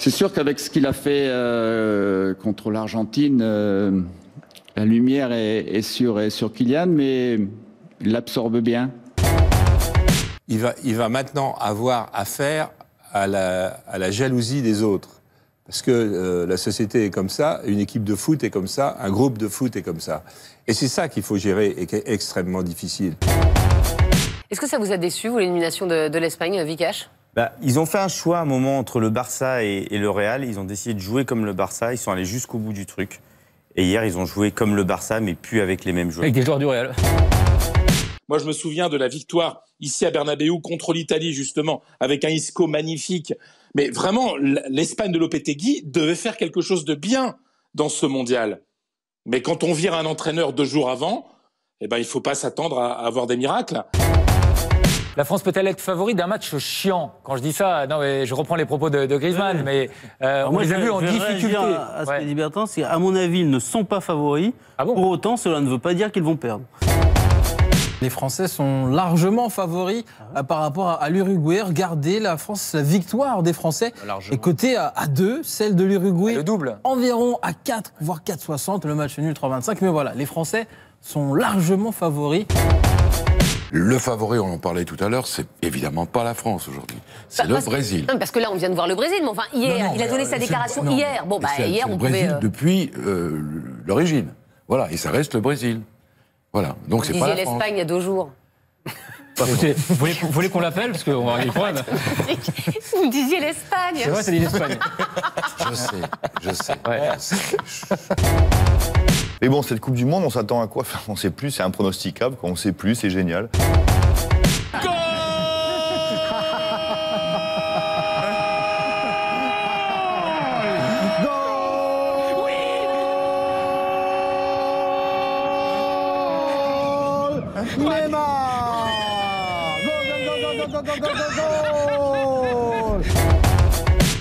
C'est sûr qu'avec ce qu'il a fait contre l'Argentine, la lumière est sur Kylian, mais il l'absorbe bien. Il va maintenant avoir affaire à la jalousie des autres. Parce que la société est comme ça, une équipe de foot est comme ça, un groupe de foot est comme ça. Et c'est ça qu'il faut gérer et qui est extrêmement difficile. Est-ce que ça vous a déçu, vous, l'élimination de l'Espagne, Vikash ? Ils ont fait un choix à un moment entre le Barça et le Real. Ils ont décidé de jouer comme le Barça. Ils sont allés jusqu'au bout du truc. Et hier, ils ont joué comme le Barça, mais plus avec les mêmes joueurs. Avec des joueurs du Real. Moi, je me souviens de la victoire ici à Bernabéu contre l'Italie, justement, avec un Isco magnifique. Mais vraiment, l'Espagne de Lopetegui devait faire quelque chose de bien dans ce mondial. Mais quand on vire un entraîneur 2 jours avant, il ne faut pas s'attendre à avoir des miracles. La France peut-elle être favorite d'un match chiant? Quand je dis ça, non, mais je reprends les propos de Griezmann, mais on les a vus en difficulté. À ce que dit Bertrand, c'est qu'à mon avis, ils ne sont pas favoris. Ah bon? Pour autant, cela ne veut pas dire qu'ils vont perdre. Les Français sont largement favoris par rapport à l'Uruguay. Regardez, la victoire des Français est cotée à 2, celle de l'Uruguay le double. Environ à 4, voire 4,60. Le match est nul 3,25. Mais voilà, les Français sont largement favoris. Le favori, on en parlait tout à l'heure, c'est évidemment pas la France aujourd'hui. C'est le Brésil. Non, parce que là, on vient de voir le Brésil. Mais enfin, hier, il a donné sa déclaration hier. Bon, hier, on pouvait... Le Brésil depuis l'origine. Voilà, et ça reste le Brésil. Voilà, donc c'est pas la France. l'Espagne il y a 2 jours. Vous voulez qu'on l'appelle? Parce qu'on va avoir des problèmes. Vous me disiez l'Espagne. C'est vrai, c'est dit l'Espagne. Je sais. Ouais. Mais bon, cette Coupe du Monde, on s'attend à quoi? Enfin, on ne sait plus, c'est impronosticable. Quand on ne sait plus, c'est génial. Neymar!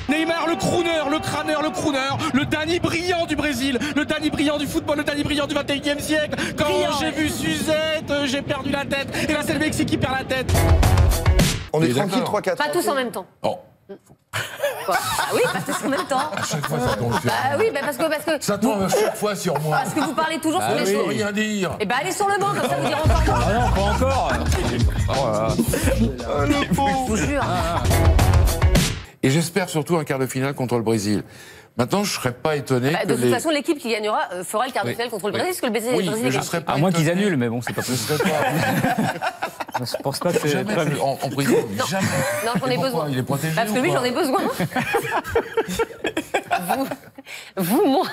Neymar, le crooner, le Dany brillant du Brésil, le Dany brillant du football, le Dany brillant du 21e siècle. Quand j'ai vu Suzette, j'ai perdu la tête. Et là, c'est le Mexique qui perd la tête. On est tranquille 3-4. Pas tous en même temps. Oh. Ah oui, pas tous en même temps. À chaque fois, ça tombe sur moi. Ah oui, parce que... Ça tombe à chaque fois sur moi. Parce que vous parlez toujours sur les Je choses. peux rien dire. Eh ben, allez sur le banc, comme ça vous direz encore. Ah non, pas encore. Je vous jure. Et j'espère surtout un quart de finale contre le Brésil. Maintenant, je ne serais pas étonné que de toute façon, l'équipe qui gagnera fera le quart de finale contre le Brésil, parce que le Brésil est gagné. pas À moins qu'ils étonné. annulent, mais bon, c'est pas possible. Je pense pas que c'est Jamais prévu. en Brésil, jamais. Non, j'en ai besoin. Il est protégé. Parce que ou oui, pas j'en ai besoin. vous, moins.